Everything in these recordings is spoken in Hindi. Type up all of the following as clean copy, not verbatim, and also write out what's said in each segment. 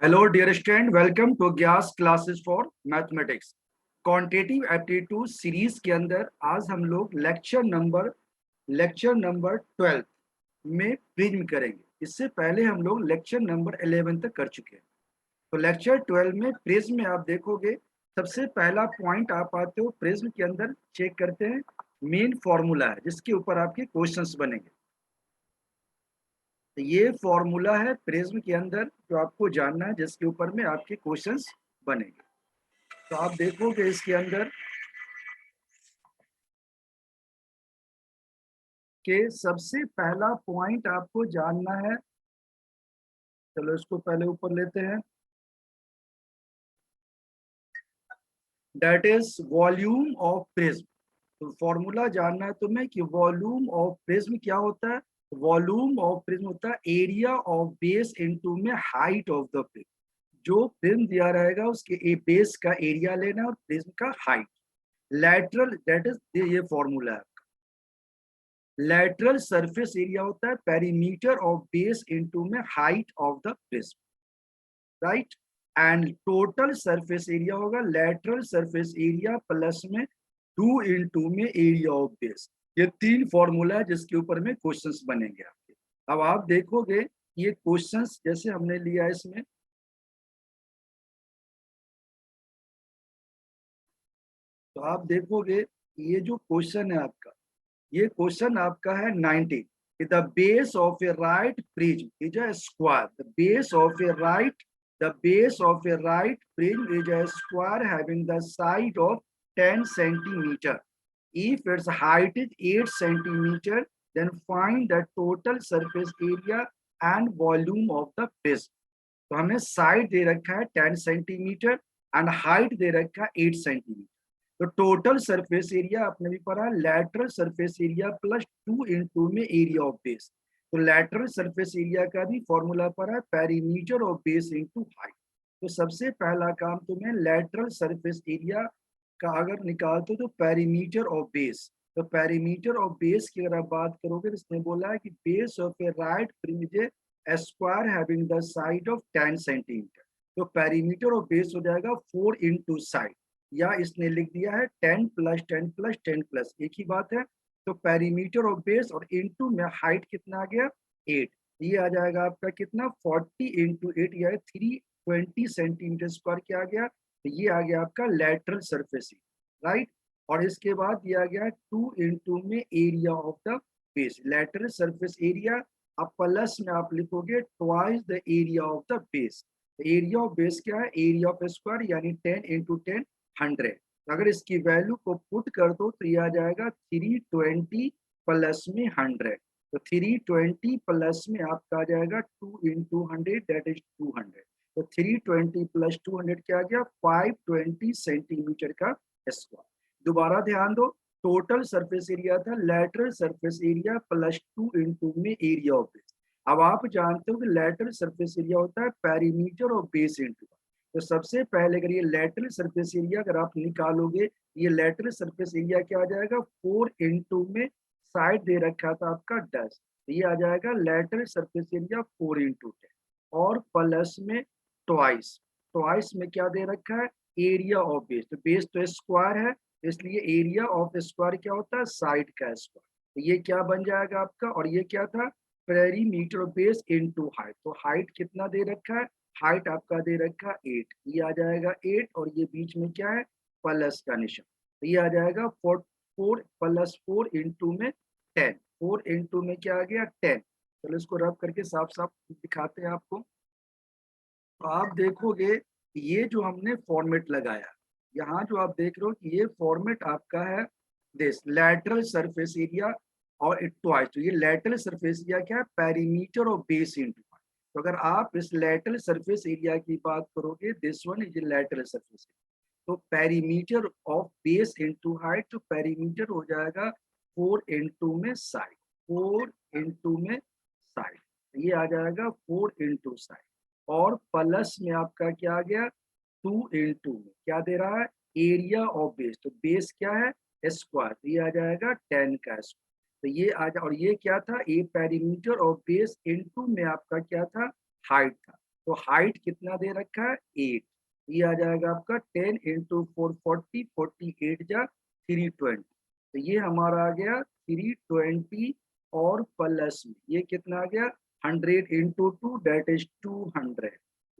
Hello dear student, welcome to ग्यास classes for mathematics. Quantitative aptitude series के अंदर आज हम लोग लेक्चर नंबर 12 में प्रिज्म करेंगे। इससे पहले हम लोग लेक्चर नंबर 11 तक कर चुके हैं। तो लेक्चर 12 में प्रिज्म में आप देखोगे, सबसे पहला पॉइंट आप आते हो प्रिज्म के अंदर चेक करते हैं, मेन फॉर्मूला है जिसके ऊपर आपके क्वेश्चंस बनेंगे। तो ये फॉर्मूला है प्रिज्म के अंदर जो आपको जानना है, जिसके ऊपर में आपके क्वेश्चंस बनेंगे। तो आप देखोगे इसके अंदर कि सबसे पहला पॉइंट आपको जानना है। चलो इसको पहले ऊपर लेते हैं। That is volume of prism. तो फॉर्मूला जानना है तुम्हें कि वॉल्यूम ऑफ प्रिज्म क्या होता है। वॉल्यूम ऑफ प्रिज्म होता है एरिया ऑफ बेस इनटू में हाइट ऑफ द प्रिज्म। जो प्रिज्म दिया रहेगा उसके बेस का एरिया लेना है और प्रिज्म का हाइट। लैटरल, दैट इज ये फॉर्मूला है। लैटरल सरफेस एरिया होता है पेरीमीटर ऑफ बेस इनटू में height of the prism, right. And total surface area होगा लैटरल सरफेस एरिया प्लस में 2 इंटू में एरिया ऑफ बेस। ये तीन फॉर्मूला है जिसके ऊपर में क्वेश्चंस बनेंगे आपके। अब आप देखोगे ये क्वेश्चंस जैसे हमने लिया इसमें, तो आप देखोगे ये जो क्वेश्चन है आपका, ये क्वेश्चन आपका है 90। The base of A right prism is a square. The base of A right prism is a square having the side of 10 centimetre. If its height is 8 centimeter, then find the total surface area and volume of the prism। तो हमें साइड दे रखा है 10 सेंटीमीटर एंड हाइट दे रखा है 8 सेंटीमीटर। तो टोटल सरफेस एरिया आपने भी पढ़ा lateral surface area plus 2 into में एरिया ऑफ बेस। तो लैटरल सरफेस एरिया का भी फॉर्मूला पढ़ा perimeter of base into height. तो सबसे पहला काम तुम्हें लैटरल सरफेस एरिया का अगर निकालते हो तो पेरीमीटर ऑफ बेस। तो पेरीमीटर ऑफ बेस की अगर आप बात करोगे तो इसने बोला है कि base of A right prism square having the side of 10 centimetre. तो पेरीमीटर ऑफ बेस हो जाएगा 4 इंटू साइड, या इसने लिख दिया है 10 प्लस 10 प्लस 10 प्लस, एक ही बात है। तो पेरीमीटर ऑफ बेस और इंटू में हाइट कितना आ गया 8। ये आ जाएगा आपका कितना 40 इंटू 8, या 320 सेंटीमीटर स्क्वायर क्या आ गया। तो ये आ गया आपका लैटरल सरफेस, राइट। और इसके बाद दिया गया 2 इंटू में area of the base. Lateral surface area अब प्लस में आप लिखोगे twice the area of the base. Area of base क्या है, एरिया ऑफ स्क्वायर यानी 10 इंटू 10 100। अगर इसकी वैल्यू को पुट कर दो तो ये आ जाएगा 320 प्लस में 100। तो 320 प्लस में आपका आ जाएगा 2 इंटू 100 दैट इज 200। तो 320 प्लस 200 क्या आ गया 520 सेंटीमीटर का स्क्वायर। दोबारा ध्यान दो, टोटल सरफेस एरिया था lateral surface area plus 2 into में एरिया ऑफ बेस। अब आप जानते हो कि लैटरल सरफेस एरिया होता है पेरीमीटर ऑफ बेस इंटू। तो सबसे पहले अगर ये लैटरल सरफेस एरिया अगर आप निकालोगे, ये लैटरल सरफेस एरिया क्या आ जाएगा 4 इंटू में साइड दे रखा था आपका 10। तो ये आ जाएगा लैटरल सरफेस एरिया 4 इंटू 10 और प्लस में ट्वाइस। ट्वाइस में क्या दे रखा है एरिया ऑफ बेस। तो बेस तो स्क्वायर है, इसलिए एरिया ऑफ स्क्वायर क्या होता है साइड का स्क्वायर। तो ये क्या बन जाएगा आपका, और ये क्या था perimeter of base into height. तो हाइट कितना दे रखा है, हाइट आपका दे रखा है 8, ये आ जाएगा 8 और ये बीच में क्या है प्लस का निशान। तो ये आ जाएगा 4 प्लस 4 इंटू में 10। 4 इंटू में क्या आ गया 10। चलो इसको रब करके साफ साफ दिखाते हैं आपको। तो आप देखोगे ये जो हमने फॉर्मेट लगाया, यहाँ जो आप देख रहे हो कि ये फॉर्मेट आपका है दिस लैटरल सरफेस एरिया और इट ट्वाइस। तो ये लैटरल सरफेस एरिया क्या है पेरीमीटर ऑफ बेस इनटू। तो अगर आप इस लैटरल सरफेस एरिया की बात करोगे this one is lateral surface. तो perimeter of base into height, तो पेरीमीटर हो जाएगा 4 इंटू में साइड, 4 इंटू में साइड। ये आ जाएगा 4 इंटू साइड और प्लस में आपका क्या आ गया 2 इंटू में क्या दे रहा है एरिया ऑफ बेस। तो बेस क्या है स्क्वायर, तो ये आ जाएगा 10 का स्क्वायर। तो ये आ जा, और ये क्या था ए पेरीमीटर ऑफ बेस इनटू में आपका क्या था हाइट था। तो हाइट कितना दे रखा है 8, ये आ जाएगा आपका 10 इंटू 440, 48 जा 320, तो ये हमारा आ गया 320 और प्लस में ये कितना आ गया 100 इंटू 2 दैट इज 200,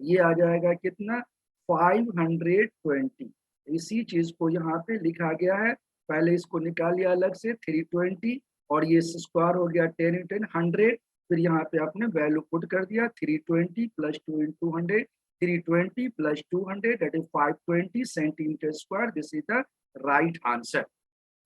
ये आ जाएगा कितना 520। इसी चीज को यहाँ पे लिखा गया है, पहले इसको निकाल लिया अलग से 320 और ये स्क्वायर हो गया 10 इंटू 100, फिर यहाँ पे आपने वैल्यू पुट कर दिया 320 plus 2 into 100, 320 plus 200 that is 520 centimetre square, this is the right answer.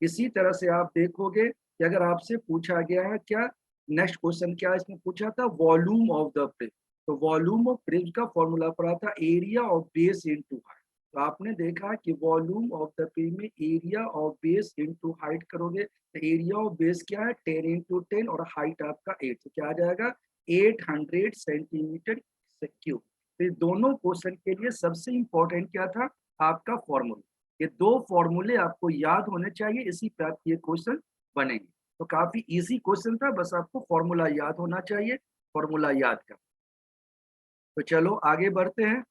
इसी तरह से आप देखोगे कि अगर आपसे पूछा गया है क्या, नेक्स्ट क्वेश्चन क्या इसमें पूछा था, वॉल्यूम ऑफ द प्रिज्म, तो वॉल्यूम ऑफ प्रिज्म का फॉर्मूला पड़ा था area of base into height. तो आपने देखा कि वॉल्यूम ऑफ द प्रिज्म में area of base into height करोगे तो एरिया ऑफ बेस क्या है 10 इंटू 10 और हाइट आपका 8, तो क्या आ जाएगा 800 सेंटीमीटर क्यूब। तो दोनों क्वेश्चन के लिए सबसे इंपॉर्टेंट क्या था आपका फॉर्मूला, ये दो फॉर्मूले आपको याद होने चाहिए, इसी पे आपके ये क्वेश्चन बनेंगे। तो काफी इजी क्वेश्चन था, बस आपको फॉर्मूला याद होना चाहिए, फॉर्मूला याद कर। तो चलो आगे बढ़ते हैं,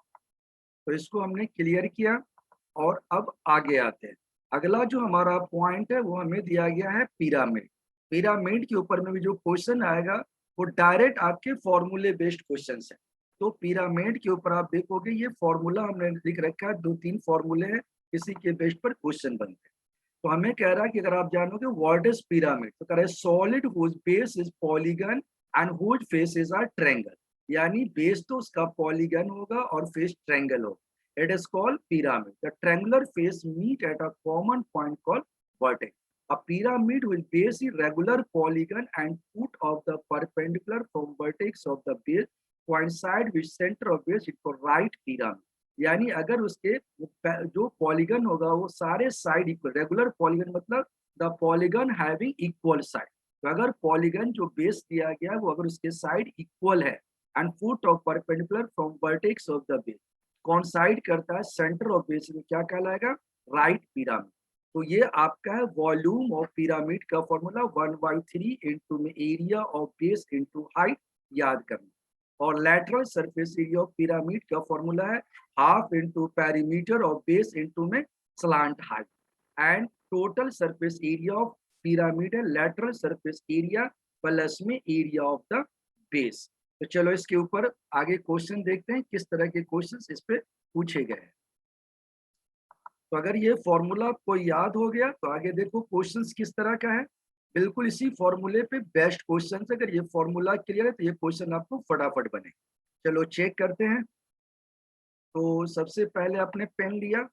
तो इसको हमने क्लियर किया और अब आगे आते हैं। अगला जो हमारा पॉइंट है वो हमें दिया गया है पिरामिड। पिरामिड के ऊपर में भी जो क्वेश्चन आएगा वो डायरेक्ट आपके फॉर्मूले बेस्ड क्वेश्चन है। तो पिरामिड के ऊपर आप देखोगे ये फॉर्मूला हमने लिख रखा है, 2-3 फॉर्मूले हैं, इसी के बेस पर क्वेश्चन बनते हैं। तो हमें कह रहा है कि अगर आप जानोगे व्हाट इज पिरामिड, तो कह रहा है solid whose base is polygon and whose faces are triangle, यानी बेस तो उसका पॉलीगन होगा और फेस ट्रायंगल होगा, it is called pyramid. The triangular face meet at a common point called vertex. A pyramid with base is regular polygon and foot of the perpendicular from vertex of the base coincide with center of base, it called right pyramid। यानी अगर उसके जो पॉलीगन होगा वो सारे साइड इक्वल, रेगुलर पॉलीगन मतलब the polygon having equal side, तो अगर पॉलीगन जो बेस दिया गया है वो अगर उसके साइड इक्वल है and foot of perpendicular from vertex of the base कॉन्साइड करता है सेंटर ऑफ बेस में, क्या कहलाएगा राइट पिरामिड। तो ये आपका है वॉल्यूम ऑफ पिरामिड का फॉर्मूला 1/3 इंटू में area of base into height, याद करना। और lateral surface area of pyramid का फॉर्मूला है half into perimeter of base into में slant height, and total surface area of pyramid है लेटरल सरफेस एरिया प्लस में एरिया ऑफ द बेस। तो चलो इसके ऊपर आगे क्वेश्चन देखते हैं किस तरह के क्वेश्चन इस पे पूछे गए हैं। तो अगर ये फॉर्मूला आपको याद हो गया तो आगे देखो क्वेश्चंस किस तरह का है, बिल्कुल इसी फॉर्मूले पे बेस्ट क्वेश्चन है। अगर ये फॉर्मूला क्लियर है तो ये क्वेश्चन आपको फटाफट बने। चलो चेक करते हैं। तो सबसे पहले आपने पेन लिया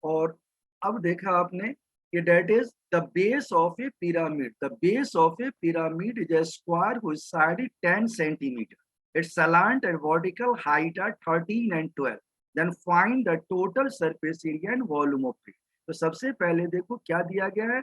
और अब देखा आपने कि that is the base of A pyramid, the base of A pyramid is a square whose side is 10 centimeter, its slant and vertical height are 13 and 12, then find the total surface area and volume of it। तो सबसे पहले देखो क्या दिया गया है,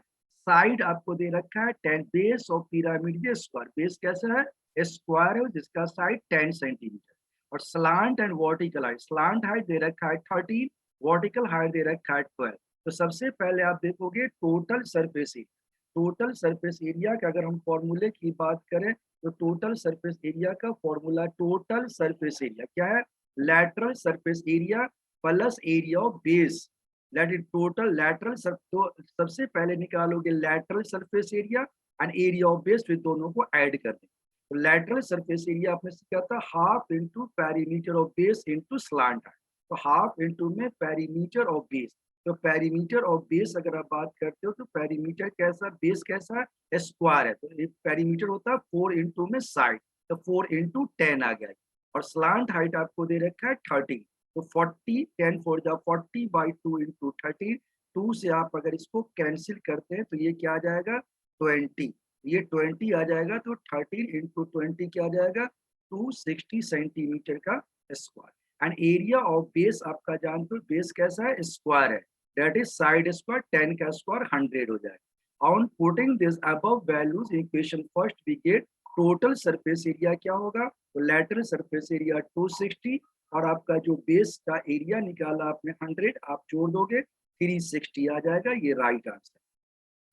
साइड आपको दे रखा है 10, बेस ऑफ पिरामिड के स्क्वायर, बेस कैसा है स्क्वायर है जिसका साइड 10 सेंटीमीटर, और slant and vertical height, slant height दे रखा है 13, वर्टिकल हाइट दे रखा है 12। तो सबसे पहले आप देखोगे total surface area, total surface area का अगर हम फॉर्मूले की बात करें तो टोटल सरफेस एरिया का फॉर्मूला, टोटल सरफेस एरिया क्या है lateral surface area plus area of base, that is total lateral sir. तो सबसे पहले निकालोगे lateral surface area and area of base, फिर दोनों को ऐड कर दें। तो लैटरल सरफेस एरिया आपने सीखा था half into perimeter of base into slant है, तो हाफ इंटू में पेरीमीटर ऑफ बेस। तो पेरीमीटर ऑफ बेस अगर आप बात करते हो तो पेरीमीटर कैसा, बेस कैसा है स्क्वायर है, तो एक पेरीमीटर होता है 4 इंटू में साइड, तो 4 इंटू 10 आ गया। और स्लांट हाइट आपको दे रखा है 30, तो 40, 10 4 जा 40/2 इंटू 30, 2 से आप अगर इसको कैंसिल करते हैं तो ये क्या आ जाएगा 20, ये 20 आ जाएगा, तो 13 इंटू 20 क्या आ जाएगा 260 सेंटीमीटर का square. And area of base आपका जानते हो बेस कैसा है स्क्वायर है, दैट इज साइड स्क्वायर 10 का स्क्वायर 100 हो जाएगा। On putting this above values equation first we get total surface area क्या होगा, तो लेटरल सरफेस एरिया 260 और आपका जो बेस का एरिया निकाला आपने 100, आप जोड़ दोगे 360 आ जाएगा, ये right answer.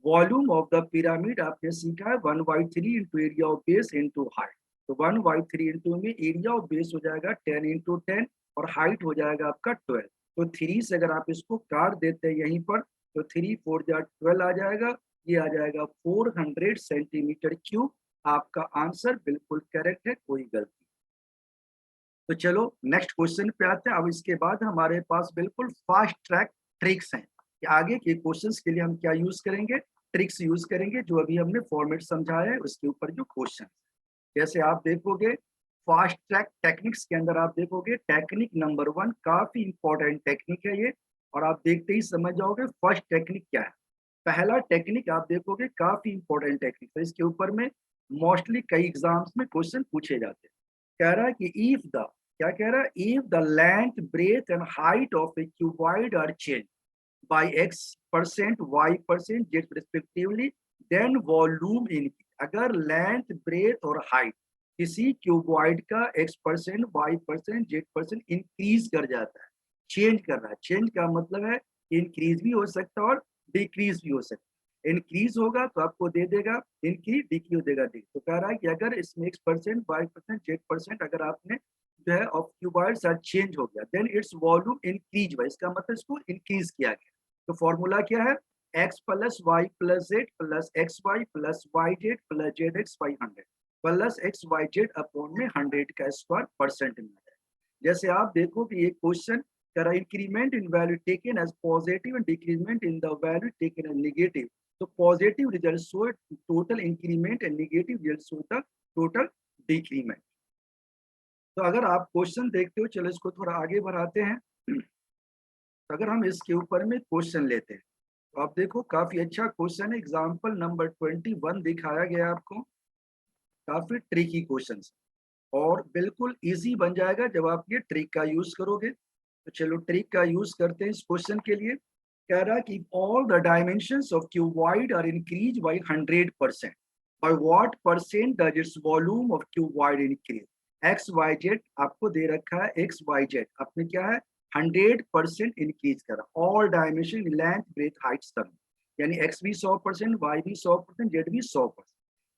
Volume of the pyramid आपने सीखा है 1/3 into area of base into height. तो 1/3 इंटू में एरिया ऑफ बेस हो जाएगा 10 × 10 और हाइट हो जाएगा आपका 12। तो 3 से अगर आप इसको काट देते हैं यहीं पर तो 3 4 जा 12 आ जाएगा, ये आ जाएगा 400 सेंटीमीटर क्यूब। आपका आंसर बिल्कुल करेक्ट है, कोई गलती। तो चलो नेक्स्ट क्वेश्चन पे आते हैं। अब इसके बाद हमारे पास बिल्कुल फास्ट ट्रैक ट्रिक्स हैं कि आगे के क्वेश्चंस के लिए हम क्या यूज करेंगे, ट्रिक्स यूज करेंगे जो अभी हमने फॉर्मेट समझाया है उसके ऊपर जो क्वेश्चन। जैसे आप देखोगे फास्ट ट्रैक टेक्निक्स के अंदर आप देखोगे टेक्निक नंबर 1 काफी इंपॉर्टेंट टेक्निक है ये, और आप देखते ही समझ जाओगे फर्स्ट टेक्निक क्या है। पहला टेक्निक आप देखोगे काफी इंपॉर्टेंट टेक्निक है, इसके ऊपर में मोस्टली कई एग्जाम्स में क्वेश्चन पूछे जाते हैं। कह रहा है कि इफ द, क्या कह रहा है, if the length breadth and height of a cuboid are change by x% y% z respectively then volume increase। अगर लेंथ ब्रेथ और हाइट किसी क्यूबॉइड का x% y% z% इंक्रीज कर जाता है, चेंज कर रहा है, चेंज का मतलब है इंक्रीज भी हो सकता है और डिक्रीज भी हो सकता है। इंक्रीज होगा तो आपको दे देगा इंक्रीज, डिक्रीज देगा डिक्रीज। तो कह रहा है कि अगर इसमें x% y% z% अगर आपने जो है ऑफ क्यूबॉइड्स आर चेंज हो गया देन इट्स वॉल्यूम इंक्रीज हुआ, इसका मतलब इसको इंक्रीज किया गया। तो फॉर्मूला क्या है, x plus y plus z plus x y plus y z plus z x y 100 plus x y z upon में 100 का स्क्वायर परसेंट में है। जैसे आप देखो कि ये क्वेश्चन करा increment in value taken as positive and decrement in the value taken as negative. तो positive result show total increment and negative result show the total decrement. तो अगर आप क्वेश्चन देखते हो, चलो इसको थोड़ा आगे बढ़ाते हैं। तो अगर हम इसके ऊपर में क्वेश्चन लेते हैं तो आप देखो काफी अच्छा क्वेश्चन है, एग्जाम्पल नंबर 21 दिखाया गया आपको। काफी ट्रिकी क्वेश्चन और बिल्कुल इजी बन जाएगा जब आप ये ट्रिक का यूज करोगे। तो चलो ट्रिक का यूज करते हैं इस क्वेश्चन के लिए। कह रहा है कि all the dimensions of cuboid are increase by 100%, by what percent does its volume of cuboid increase. X y z आपको दे रखा है, एक्स वाई जेड आपने क्या है 100% इंक्रीज करा, all dimension length breadth height सब, यानी एक्स भी 100%, वाई भी 100%, जेड भी 100%।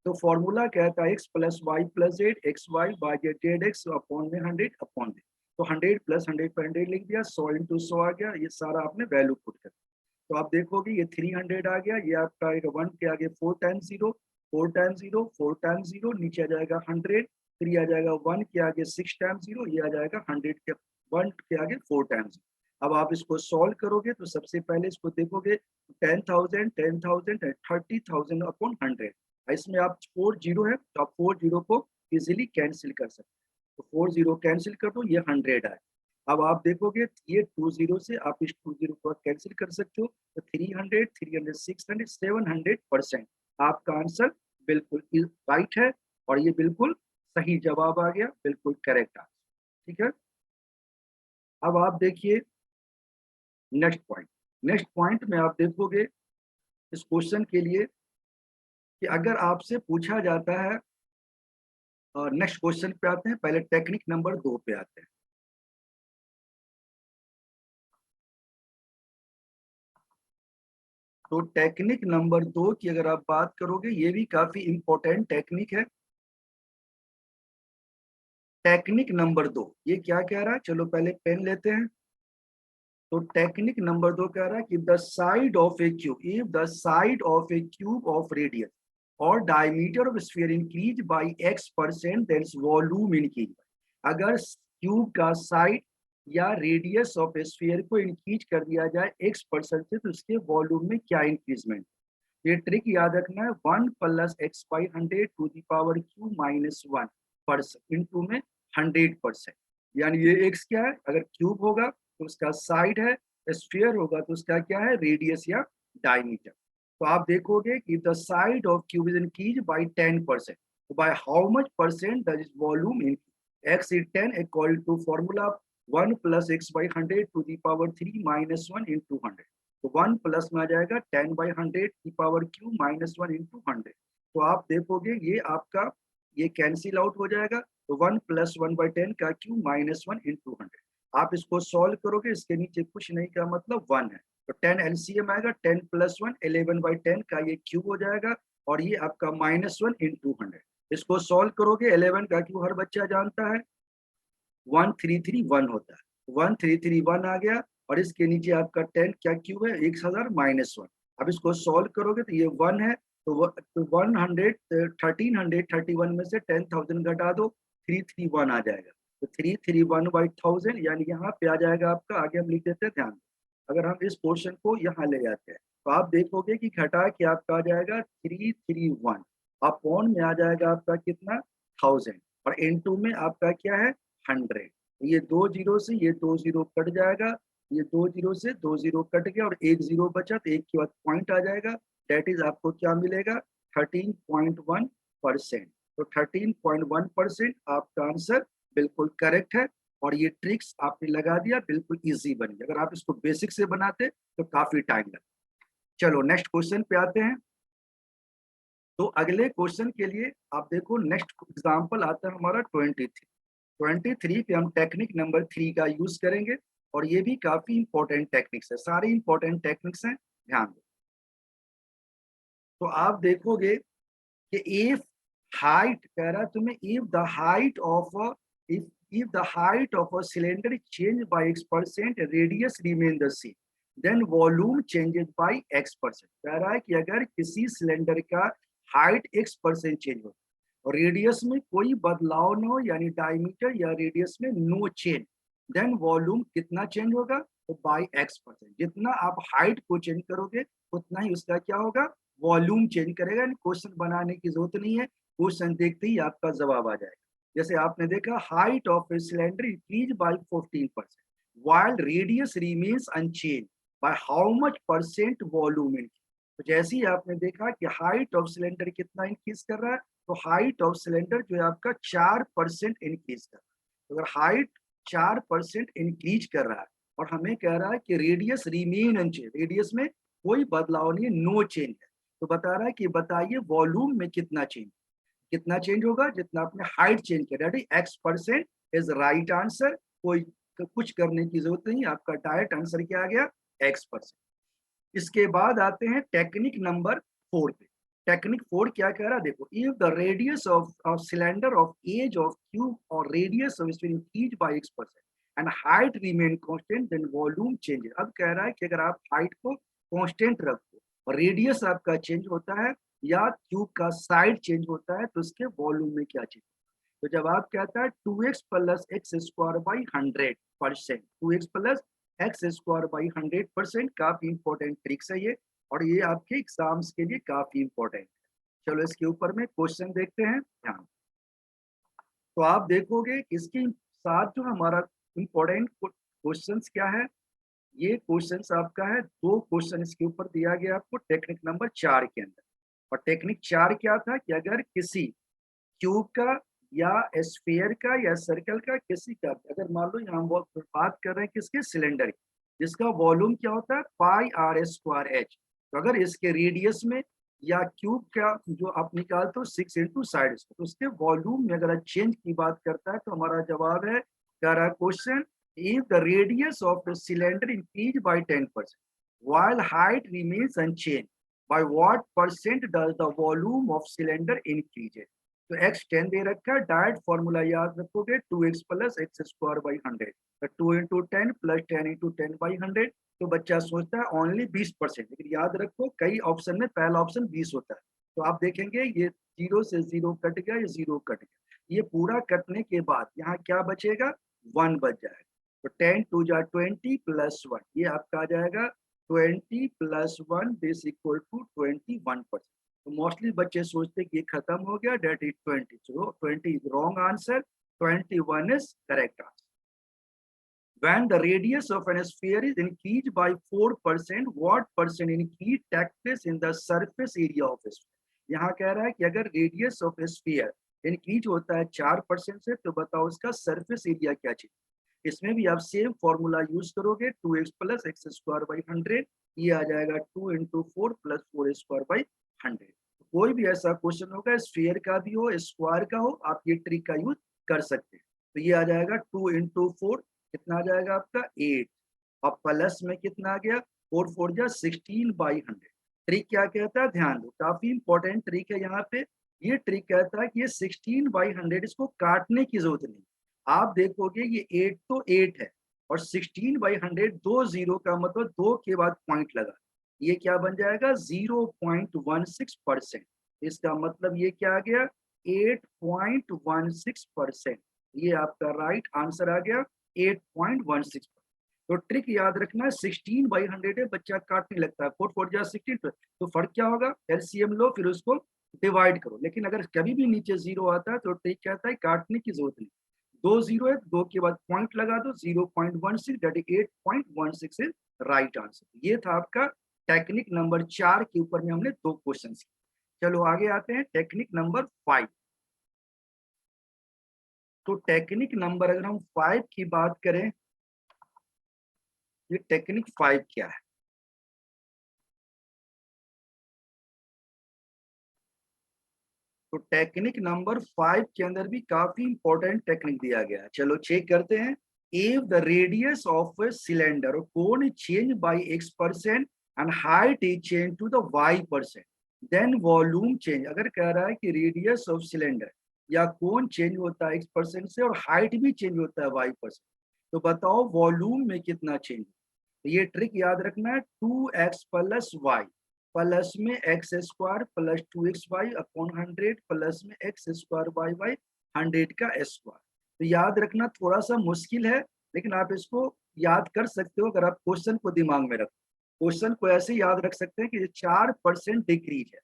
तो फॉर्मूला कहता है x plus y plus z x y by z z x upon में 100 अपॉन में। तो 100 प्लस 100 पर 100 लिख दिया, 100 इंटू 100 आ गया, ये सारा आपने वैल्यू पुट कर। तो आप देखोगे ये 300 आ गया, ये आपका 1 के आगे 4 टाइम्स 0, 4 टाइम्स 0, 4 टाइम्स 0, नीचे आ जाएगा 100, फिर ये आ जाएगा 1 के आगे 6 टाइम्स 0, ये आ जाएगा 100 के 1 के आगे 4 टाइम्स। अब आप इसको सॉल्व करोगे तो सबसे पहले इसको देखोगे 10,000 10,000 30,000 अपॉन 100। इसमें आप 4 जीरो है तो आप 4 जीरो को इजीली कैंसिल कर सकते हैं। तो 4 जीरो कैंसिल कर दो, ये 100 आए। अब आप देखोगे ये 2 जीरो से आप इस 2 जीरो को कैंसिल कर सकते हो, तो 300 300 600 700%। आपका आंसर बिल्कुल राइट है और ये बिल्कुल सही जवाब आ गया, बिल्कुल करेक्ट आंसर। ठीक है, अब आप देखिए नेक्स्ट पॉइंट। नेक्स्ट पॉइंट में आप देखोगे इस क्वेश्चन के लिए कि अगर आपसे पूछा जाता है, नेक्स्ट क्वेश्चन पे आते हैं, पहले टेक्निक नंबर 2 पे आते हैं। तो टेक्निक नंबर 2 की अगर आप बात करोगे, ये भी काफी इंपॉर्टेंट टेक्निक है। टेक्निक नंबर 2 ये क्या कह रहा है, चलो पहले पेन लेते हैं। तो टेक्निक नंबर 2 कह रहा है कि the side of a cube, if the side of a cube of radius और diameter of sphere increase by x% then volume increase. अगर क्यूब का साइड या रेडियस ऑफ स्फीयर को इंक्रीज कर दिया जाए x% से, तो उसके वॉल्यूम में क्या इंक्रीजमेंट। ये ट्रिक याद रखना है, 1 plus x by 100 to the power q minus 1 percent into में 100%। यानी ये x क्या है, अगर क्यूब होगा तो उसका साइड है, स्फीयर होगा तो उसका क्या है रेडियस या डायमीटर। तो आप देखोगे कि the side of cube is increase by 10%, तो by how much percent that is volume in x is 10 equal to formula 1 plus x by 100 to the power 3 minus 1 into 100। तो 1 प्लस में आ जाएगा 10/100 की पावर क्यू माइनस 1 इंटू 100। तो आप देखोगे ये आपका ये कैंसिल आउट हो जाएगा, तो 1 प्लस 1/10 का क्यू माइनस 1 इंटू 100। आप इसको सॉल्व करोगे, इसके नीचे कुछ नहीं का मतलब 1 है, तो 10 एलसीएम आएगा, 10 प्लस 1 11/10 का ये क्यूब हो जाएगा और ये आपका माइनस 1 इंटू 100। इसको सॉल्व करोगे 11 का क्यूब हर बच्चा जानता है 1331 होता है, 1331 आ गया। और इसके नीचे आपका 10 क्या क्यूब है 1000 माइनस 1। अब इसको सॉल्व करोगे तो ये 1 है, तो 1331 में से 10,000 घटा दो 331 आ जाएगा। तो 331/1000 यानी यहाँ पे आ जाएगा आपका, आगे हम लिख देते हैं ध्यान। अगर हम इस पोर्शन को यहाँ ले जाते हैं तो आप देखोगे कि घटा के आपका आ जाएगा 331 अपॉन में आ जाएगा आपका कितना 1000 और इनटू में आपका क्या है 100। ये 2 जीरो से ये 2 जीरो कट जाएगा, ये 2 जीरो से 2 जीरो कट गया और 1 जीरो बचा, तो एक के बाद पॉइंट आ जाएगा। दैट इज आपको क्या मिलेगा 13.1%। तो 13.1% आपका आंसर बिल्कुल करेक्ट है। और ये ट्रिक्स आपने लगा दिया, बिल्कुल इजी बन गया। अगर आप इसको बेसिक से बनाते तो काफी टाइम लगता। चलो नेक्स्ट क्वेश्चन पे आते हैं। तो अगले क्वेश्चन के लिए आप देखो, नेक्स्ट एग्जांपल आता है हमारा 23 पे हम टेक्निक नंबर 3 का यूज करेंगे। और ये भी काफी इंपॉर्टेंट टेक्निक्स है, सारे इंपॉर्टेंट टेक्निक्स हैं, ध्यान दो। तो आप देखोगे कि इफ हाइट कह रहा है तुम्हें, if the height of if the height of a cylinder change by x%, radius remain the same, then volume changes by x%। कह रहा है कि अगर किसी सिलेंडर का हाइट x% चेंज हो और रेडियस में कोई बदलाव न हो, यानी डायमीटर या रेडियस में नो चेंज, देन वॉल्यूम कितना चेंज होगा, तो बाई x%। जितना आप हाइट को चेंज करोगे उतना ही उसका क्या होगा, वॉल्यूम चेंज करेगा। क्वेश्चन बनाने की जरूरत नहीं है, क्वेश्चन देखते ही आपका जवाब आ जाएगा। जैसे आपने देखा, height of a cylinder increase by 14% while radius remains unchange by how much percent volume increase. तो जैसे ही आपने देखा कि हाइट ऑफ सिलेंडर कितना इंक्रीज कर रहा है, तो हाइट ऑफ सिलेंडर जो है आपका 4% इंक्रीज कर रहा है। तो अगर हाइट 4% इंक्रीज कर रहा है और हमें कह रहा है कि रेडियस रिमेन अनचेंज, रेडियस में कोई बदलाव नहीं है, नो चेंज है, तो बता रहा है कि बताइए वॉल्यूम में कितना चेंज, कितना चेंज होगा, जितना आपने हाइट चेंज किया। x% इज राइट आंसर, कोई कुछ करने की जरूरत नहीं, आपका डायरेक्ट आंसर क्या आ गया x%। इसके बाद आते हैं टेक्निक नंबर 4 पे। टेक्निक 4 क्या कह रहा है, देखो, if the radius of cylinder of edge of cube और radius of sphere increase by x% and height remain constant, then volume changes. अब कह रहा है कि अगर आप हाइट को कांस्टेंट रखो और रेडियस आपका चेंज होता है या क्यूब का साइड चेंज होता है, तो उसके वॉल्यूम में क्या चेंज। तो जब आप कहता है 2x plus x square by 100%, 2x plus x square by 100%, काफी इंपॉर्टेंट ट्रिक्स है ये, और ये आपके एग्जाम्स के लिए काफी इंपॉर्टेंट है। चलो इसके ऊपर में क्वेश्चन देखते हैं, ध्यान। तो आप देखोगे इसके साथ जो हमारा इंपॉर्टेंट क्वेश्चंस क्या है, ये क्वेश्चंस आपका है, 2 क्वेश्चन इसके ऊपर दिया गया आपको टेक्निक नंबर 4 के अंदर। और टेक्निक 4 क्या था कि अगर किसी क्यूब का या स्फीयर का या सर्कल का, किसी का, अगर मान लो यहाँ हम बात कर रहे हैं किसके, सिलेंडर की, जिसका वॉल्यूम क्या होता है पाई आर स्क्वायर एच। तो अगर इसके रेडियस में या क्यूब का जो आप निकालते हो 6 इंटू साइड, तो उसके वॉल्यूम में अगर चेंज की बात करता है तो हमारा जवाब है, कह रहा है question, if the radius of the cylinder increase by 10% while height remains unchanged, by what percent does the volume of cylinder increase। तो x 10 दे रखा है, डायरेक्ट फॉर्मूला याद रखोगे 2x plus x square by 100, तो 2 इंटू 10 प्लस 10 इंटू 10 बाई 100। तो बच्चा सोचता है ओनली 20%, लेकिन याद रखो कई ऑप्शन में पहला ऑप्शन 20 होता है। तो आप देखेंगे ये 0 से 0 कट गया, ये 0 कट गया, ये पूरा कटने के बाद यहाँ क्या बचेगा, 1 बच जाएगा। तो 10 टू जा 20 प्लस 1, ये आपका आ जाएगा 20 प्लस 1 दिस इक्वल टू 21%। तो मोस्टली बच्चे सोचते कि ये खत्म हो गया, that is 20, so 20 is wrong answer, 21 is correct answer. When the radius of an sphere is increased by 4%, what percent increase takes place in the surface area of a sphere। यहाँ कह रहा है कि अगर रेडियस ऑफ स्फीयर इंक्रीज होता है 4% से, तो बताओ उसका सरफेस एरिया क्या चाहिए। इसमें भी आप सेम फॉर्मूला यूज करोगे, 2x plus x square by 100, ये आ जाएगा 2 इंटू 4 प्लस 4 स्क्वायर बाई 100। कोई भी ऐसा क्वेश्चन होगा स्फीयर का भी हो स्क्वायर का हो, आप ये ट्रिक का यूज कर सकते हैं। तो ये आ जाएगा 2 इंटू 4, कितना आ जाएगा आपका 8, और प्लस में कितना आ गया 4 4 जा 16 बाई 100। ट्रिक क्या कहता है, ध्यान दो, काफी इंपॉर्टेंट ट्रिक है यहाँ पे। ये ट्रिक कहता है कि ये 16/100 इसको काटने की जरूरत नहीं। आप देखोगे ये 8 तो 8 है और 16/100 दो जीरो का मतलब दो के बाद पॉइंट लगा, ये क्या बन जाएगा 0.16%। इसका मतलब ये क्या आ गया 8.16%। ये आपका राइट आंसर आ गया 8.16। तो ट्रिक याद रखना है 16/100 है, बच्चा काटने लगता है 4 4 जा 16, तो फर्क क्या होगा एलसीएम लो फिर उसको डिवाइड करो। लेकिन अगर कभी भी नीचे जीरो आता है तो ट्रिक कहता है काटने की जरूरत नहीं, दो जीरो है दो के बाद पॉइंट लगा दो 0.16 that is 8.16 is right answer. ये था आपका टेक्निक नंबर 4 के ऊपर में हमने दो क्वेश्चन किए। चलो आगे आते हैं टेक्निक नंबर 5। तो टेक्निक नंबर अगर हम 5 की बात करें, ये टेक्निक 5 क्या है? तो टेक्निक नंबर 5 के अंदर भी काफी इंपॉर्टेंट टेक्निक दिया गया है। चलो चेक करते हैं। If the radius of a cylinder cone change by x% and height is change to the y%, then volume change. अगर कह रहा है कि रेडियस ऑफ सिलेंडर या कोण चेंज होता है x% से और हाइट भी चेंज होता है y%, तो बताओ वॉल्यूम में कितना चेंज। तो ये ट्रिक याद रखना है 2x प्लस वाई प्लस में x square plus 2xy upon 100 plus में एक्स स्क्वायर वाई बाई 100 का स्क्वायर। तो याद रखना थोड़ा सा मुश्किल है, लेकिन आप इसको याद कर सकते हो अगर आप क्वेश्चन को दिमाग में रखो। क्वेश्चन को ऐसे याद रख सकते हैं कि ये 4% डिक्रीज है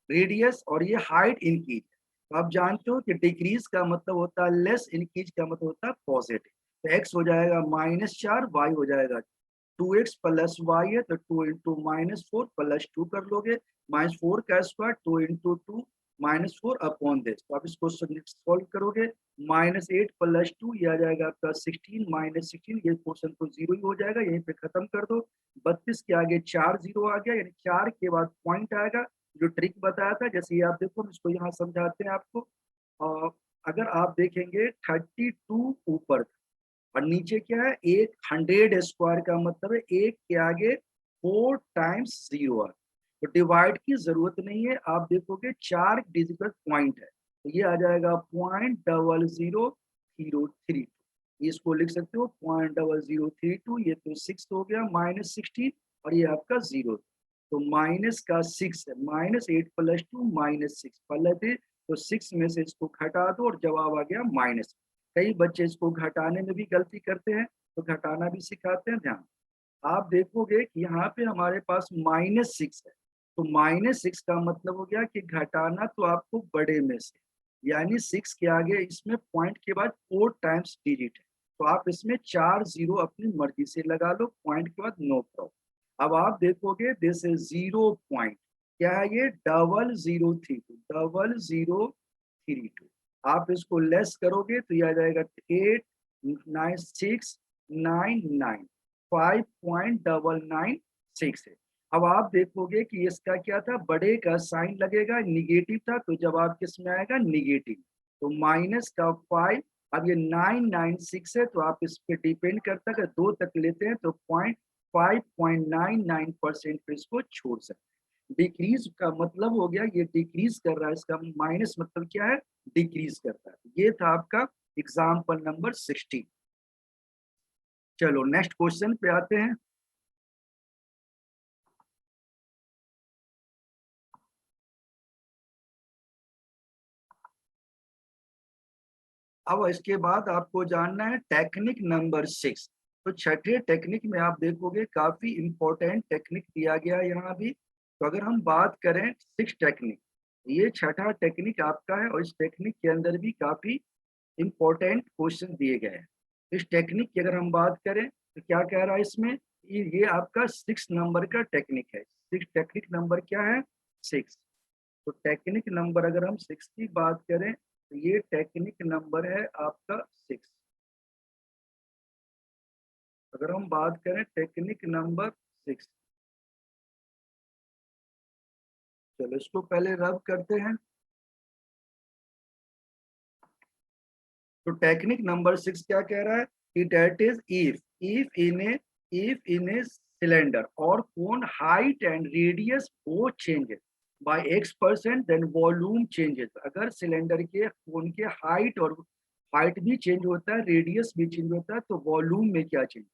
रेडियस और ये हाइट इंक्रीज है। तो आप जानते हो कि डिक्रीज का मतलब होता है लेस, इंक्रीज का मतलब होता है पॉजिटिव। तो एक्स हो जाएगा -4, वाई हो जाएगा 2x प्लस वाई है तो 2 इंटू -4 प्लस 2 कर लोगे, -4 का स्क्वायर 2 इंटू 2 -4 अपॉन दिस। तो आप इसको सॉल्व करोगे -8 प्लस 2 ये आ जाएगा आपका 16 -16, ये क्वेश्चन तो जीरो ही हो जाएगा, यहीं पे खत्म कर दो। 32 के आगे 4 जीरो आ गया, यानी 4 के बाद पॉइंट आएगा। जो ट्रिक बताया था जैसे ये आप देखो, हम इसको यहाँ समझाते हैं आपको। अगर आप देखेंगे 32 ऊपर और नीचे क्या है एक 100 स्क्वायर का मतलब है एक के आगे 4 टाइम्स जीरो है, तो डिवाइड की जरूरत नहीं है। आप देखोगे 4 डिजिटल पॉइंट है तो ये आ जाएगा 0.0003। इसको लिख सकते हो 0.0032, ये तो 6 हो गया -16 और ये आपका जीरो। तो माइनस का 6 है, -8 प्लस 2 -6 पलटे तो 6 में से इसको घटा दो और जवाब आ गया माइनस। कई बच्चे इसको घटाने में भी गलती करते हैं, तो घटाना भी सिखाते हैं। ध्यान आप देखोगे कि यहाँ पे हमारे पास -6 है, तो -6 का मतलब हो गया कि घटाना तो आपको बड़े में से, यानी 6 के आगे इसमें पॉइंट के बाद 4 टाइम्स डिजिट है, तो आप इसमें 4 जीरो अपनी मर्जी से लगा लो, पॉइंट के बाद नो प्रॉब्लम। अब आप देखोगे दिस इज 0 क्या है ये 0032 आप इसको लेस करोगे तो ये आ जाएगा 89699 5.996 है। अब आप देखोगे कि इसका क्या था, बड़े का साइन लगेगा, निगेटिव था तो जवाब किस में आएगा निगेटिव, तो माइनस का 5। अब ये 996 है तो आप इस पे डिपेंड करता है, अगर दो तक लेते हैं तो 5.99% पे इसको छोड़ सकते हैं। डिक्रीज का मतलब हो गया ये डिक्रीज कर रहा है, इसका माइनस मतलब क्या है डिक्रीज करता है। ये था आपका एग्जाम्पल नंबर 16। चलो नेक्स्ट क्वेश्चन पे आते हैं। अब इसके बाद आपको जानना है टेक्निक नंबर 6। तो छठे टेक्निक में आप देखोगे काफी इंपॉर्टेंट टेक्निक दिया गया है यहाँ भी। तो अगर हम बात करें 6 टेक्निक, ये छठा टेक्निक आपका है और इस टेक्निक के अंदर भी काफी इंपॉर्टेंट क्वेश्चन दिए गए हैं। इस टेक्निक की अगर हम बात करें तो क्या कह रहा है इसमें, ये आपका 6 नंबर का टेक्निक है। 6 टेक्निक नंबर क्या है 6। तो टेक्निक नंबर अगर हम 6 की बात करें तो ये टेक्निक नंबर है आपका 6। अगर हम बात करें टेक्निक नंबर 6, चलो इसको पहले रब करते हैं। तो टेक्निक नंबर 6 क्या कह रहा है कि that is if in a cylinder और कोन हाइट एंड रेडियस वो change by x% then volume changes. अगर सिलेंडर के कोन के हाइट और हाइट भी चेंज होता है, रेडियस भी चेंज होता है, तो वॉल्यूम में क्या चेंज?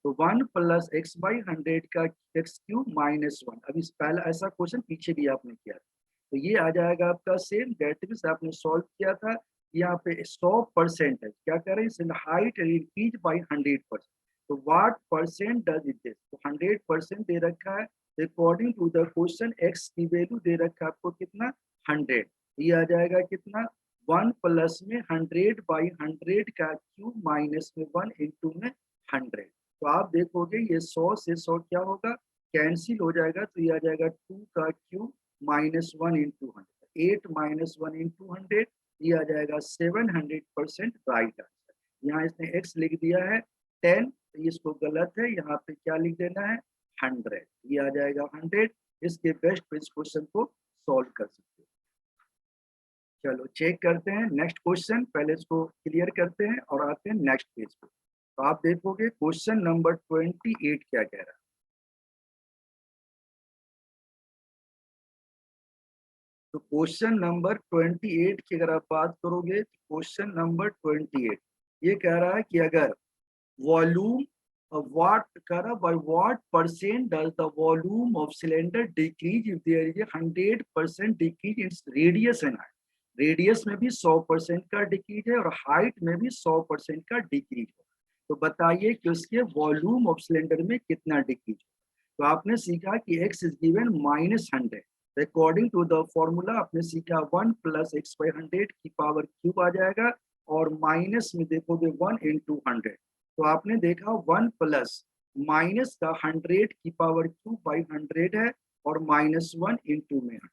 तो 1 + x/100 का x³ -1। अभी पहला ऐसा क्वेश्चन पीछे भी आपने किया था, तो ये आ जाएगा आपका सेम, दैट मीन्स आपने सॉल्व किया था। यहाँ पे 100% है, क्या कह रहे हैं, हाइट इंक्रीज बाई 100%। तो what percent does it this? तो 100% दे रखा है। According to the question x की वैल्यू दे रखा है आपको कितना, 100। ये आ जाएगा कितना, 1 प्लस में 100/100 का क्यूब माइनस में 1 इंटू में 100। तो आप देखोगे ये 100 से 100 क्या होगा, कैंसिल हो जाएगा, तो ये आ जाएगा 2 का क्यूब -1 इंटू 100, 8 -1 इंटू 100, ये आ जाएगा 700% राइट आंसर। यहाँ इसने x लिख दिया है 10, तो इसको गलत है, यहाँ पे क्या लिख देना है, 100, ये आ जाएगा 100। इसके बेस्ट पे इस क्वेश्चन को सॉल्व कर सकते हो। चलो चेक करते हैं नेक्स्ट क्वेश्चन, पहले इसको क्लियर करते हैं और आते हैं नेक्स्ट पेज पे। तो आप देखोगे क्वेश्चन नंबर 28 क्या कह रहा है। तो क्वेश्चन नंबर 28 की अगर आप बात करोगे, तो क्वेश्चन नंबर 28 ये कह रहा है कि अगर वॉल्यूम what करा by what percent does the volume of cylinder decrease if there is a 100% decrease in radius and height? Radius में भी 100% का डिक्रीज है और हाइट में भी 100% का डिक्रीज है। तो बताइए कि उसके वॉल्यूम ऑफ सिलेंडर में कितना डिक्रीज है। तो आपने सीखा कि x is given -100। According to the formula आपने सीखा 1 + x/100 की पावर क्यूब आ जाएगा, और माइनस में देखोगे 1 इंटू 100। तो आपने देखा 1 प्लस माइनस का 100 की पावर क्यूब बाई 100 है, और -1 इंटू में 100।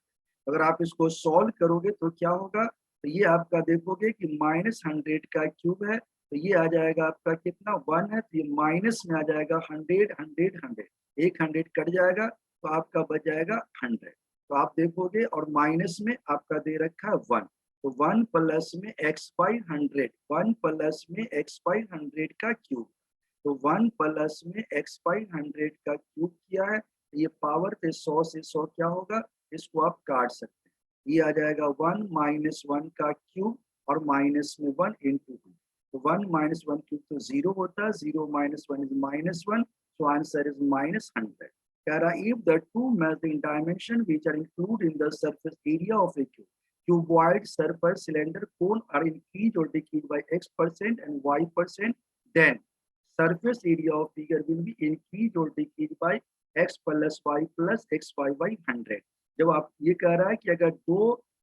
अगर आप इसको सॉल्व करोगे तो क्या होगा, तो ये आपका देखोगे कि -100 का क्यूब है, तो ये आ जाएगा आपका कितना, 1 है, तो ये माइनस में आ जाएगा 100 100 100, एक 100 कट जाएगा, तो आपका बच जाएगा 100। तो आप देखोगे और माइनस में आपका दे रखा है 1, तो 1 प्लस में x/100, 1 प्लस में x/100 का क्यूब। तो 1 प्लस में x/100 का क्यूब किया है, ये पावर पे 100 से 100 क्या होगा, इसको आप काट सकते हैं। ये आ जाएगा 1 - 1 का क्यूब और माइनस में 1 इंटू 2। तो 1 - 1 क्यूब तो 0 होता है, 0 - 1 इज -1, so answer is -100. कह रहा if the two measuring dimension which are included in the surface area of a cuboid surface cylinder cone are increased or decreased by x% and y%, then surface area of figure will be increased or decreased by x plus y plus xy by 100। जब आप ये कह रहा है कि अगर दो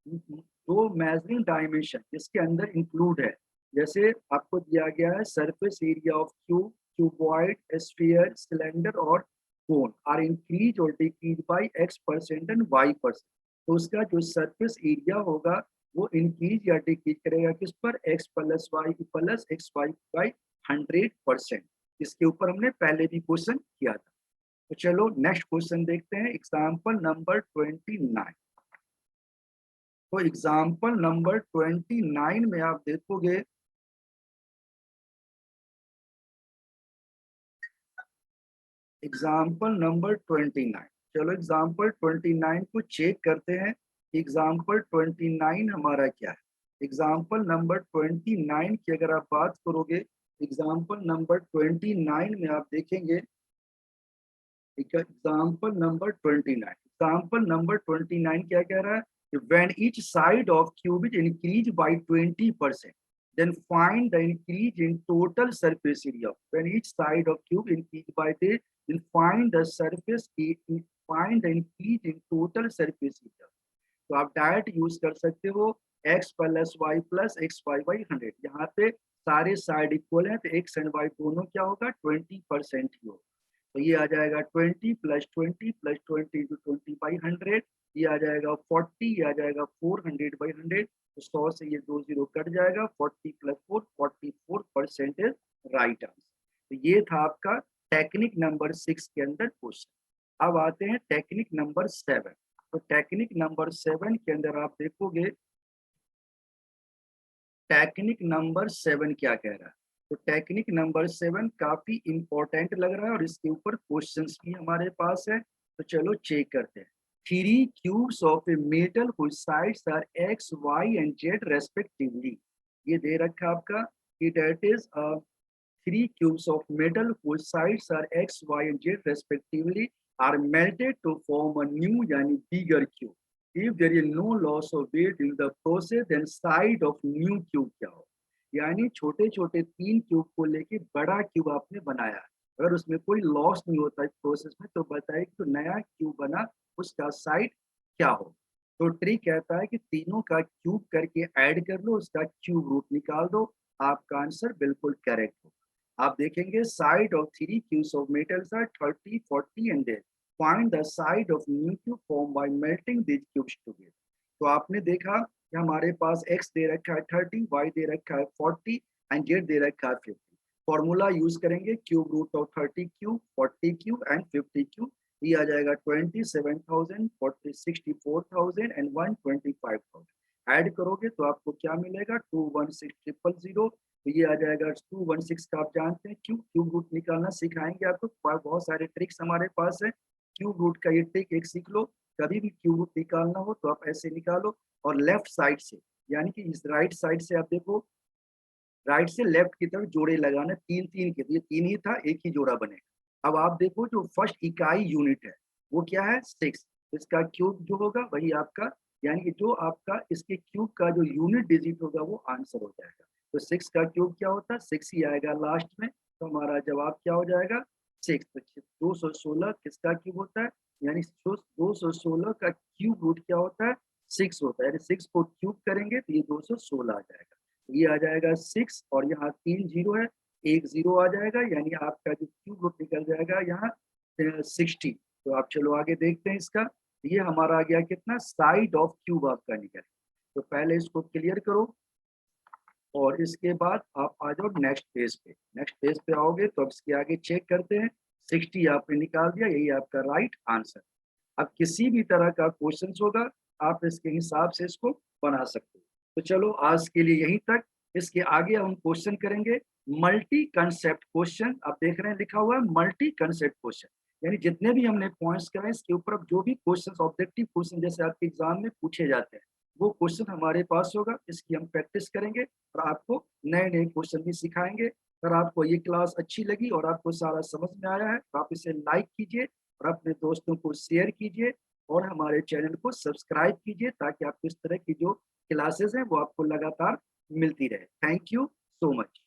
दो मेजरिंग डायमेंशन इसके अंदर इंक्लूड है, जैसे आपको दिया गया है surface area of cube, cuboid, sphere, cylinder और कोन आर इंक्रीज और decrease by x% and y%। तो उसका जो सरफेस एरिया होगा वो इंक्रीज या डिक्रीज करेगा किस पर, x plus y plus x y by 100%। इसके ऊपर हमने पहले भी क्वेश्चन किया था। तो चलो नेक्स्ट क्वेश्चन देखते हैं, एग्जाम्पल नंबर 29। तो एग्जाम्पल नंबर 29 में आप देखोगे, एग्जाम्पल नंबर 29। चलो एग्जाम्पल 29 को चेक करते हैं, एग्जाम्पल 29 हमारा क्या है। एग्जाम्पल नंबर 29 की अगर आप बात करोगे, एग्जाम्पल नंबर 29 में आप देखेंगे, एग्जाम्पल नंबर 29, एग्जाम्पल नंबर 29 क्या कह रहा है, when each side of cube is increased by 20%, then find the increase in total surface area. When each side of cube increased by the, then find the find the increase in total surface area। तो आप डायरेक्ट यूज कर सकते हो x plus y plus x y by 100। यहाँ पे सारे साइड इक्वल हैं, तो एक्स एंड वाई दोनों क्या होगा, 20% ही होगा। तो ये आ जाएगा 20 + 20 + 20 × 20/100, ये आ जाएगा 40, ये आ जाएगा 400/100। तो 100 से ये 2 0 कट जाएगा, 40 + 4 44% इज राइट आंसर। तो ये था आपका टेक्निक नंबर 6 के अंदर क्वेश्चन। अब आते हैं टेक्निक नंबर 7। तो टेक्निक नंबर 7 के अंदर आप देखोगे, टेक्निक नंबर 7 क्या कह रहा है। तो टेक्निक नंबर 7 काफी इंपॉर्टेंट लग रहा है और इसके ऊपर क्वेश्चंस भी हमारे पास है। तो चलो चेक करते हैं। 3 cubes of a metal whose sides are x, y and z respectively. ये दे रखा है आपका कि that is 3 cubes of metal whose sides are x, y and z respectively are melted to form a new यानी bigger cube. If there is no loss of weight in the process, then side of new cube क्या हो? यानी छोटे छोटे 3 क्यूब को लेके बड़ा क्यूब आपने बनाया, अगर उसमें कोई लॉस नहीं होता इस प्रोसेस में, तो बताइए कि जो नया क्यूब बना उसका साइड क्या हो? तो ट्रिक कहता है कि तीनों का क्यूब करके ऐड कर लो, उसका क्यूब रूट निकाल दो, आपका आंसर बिल्कुल करेक्ट होगा। आप देखेंगे side of 3 cubes of metals are 30, 40 and then find the side of new cube form by melting these cubes together. तो आपने देखा कि हमारे पास x दे रखा है 30, y दे रखा है 40 एंड z दे रखा है 50। फॉर्मूला यूज करेंगे cube root of 30 cube, 40 cube and 50 cube. ये आ जाएगा 27,000, 40, 64,000 एंड 125,000। ऐड करोगे तो आपको क्या मिलेगा 216,000। तो ये आ जाएगा 216 का आप जानते हैं क्यूब रूट निकालना सिखाएंगे आपको, बहुत सारे ट्रिक्स हमारे पास है। क्यूब रूट का ये ट्रिक एक सीख लो, कभी भी क्यूब रूट निकालना हो तो आप ऐसे निकालो और लेफ्ट साइड से, यानी कि इस राइट साइड से आप देखो, राइट से लेफ्ट की तरफ जोड़े लगाना, तीन तीन के, ये तीन ही था, एक ही जोड़ा बनेगा। अब आप देखो जो फर्स्ट इकाई यूनिट है वो क्या है 6, इसका क्यूब जो होगा वही आपका, यानी कि जो आपका इसके क्यूब का जो यूनिट डिजिट होगा वो आंसर हो जाएगा। तो 6 का क्यूब क्या होता है 6 ही आएगा लास्ट में, तो हमारा जवाब क्या हो जाएगा 6। तो 216 किसका क्यूब होता है, यानी 216 का क्यूब रूट क्या होता है 6 होता है, यानी 6 को क्यूब करेंगे तो ये 216 आ जाएगा। ये आ जाएगा 6 और यहाँ 3 जीरो है, एक जीरो आ जाएगा, यानी आपका जो क्यूब रूट निकल जाएगा यहाँ 60। तो आप चलो आगे देखते हैं इसका। ये हमारा आ गया कितना साइड ऑफ क्यूब आपका निकल। तो पहले इसको क्लियर करो और इसके बाद आप आ जाओ नेक्स्ट पेज पे। नेक्स्ट पेज पे आओगे तो अब इसके आगे चेक करते हैं। 60 आपने निकाल दिया, यही आपका राइट आंसर। अब किसी भी तरह का क्वेश्चन होगा आप इसके हिसाब से इसको बना सकते हो। तो चलो आज के लिए यहीं तक। इसके आगे हम क्वेश्चन करेंगे मल्टी कंसेप्ट क्वेश्चन। आप देख रहे हैं लिखा हुआ है मल्टी कंसेप्ट क्वेश्चन, यानी जितने भी हमने पॉइंट्स कराए इसके ऊपर अब जो भी क्वेश्चन ऑब्जेक्टिव क्वेश्चन जैसे आपके एग्जाम में पूछे जाते हैं वो क्वेश्चन हमारे पास होगा, इसकी हम प्रैक्टिस करेंगे और आपको नए नए क्वेश्चन भी सिखाएंगे। अगर आपको ये क्लास अच्छी लगी और आपको सारा समझ में आया है तो आप इसे लाइक कीजिए और अपने दोस्तों को शेयर कीजिए और हमारे चैनल को सब्सक्राइब कीजिए ताकि आपको इस तरह की जो क्लासेस हैं वो आपको लगातार मिलती रहे। Thank you so much.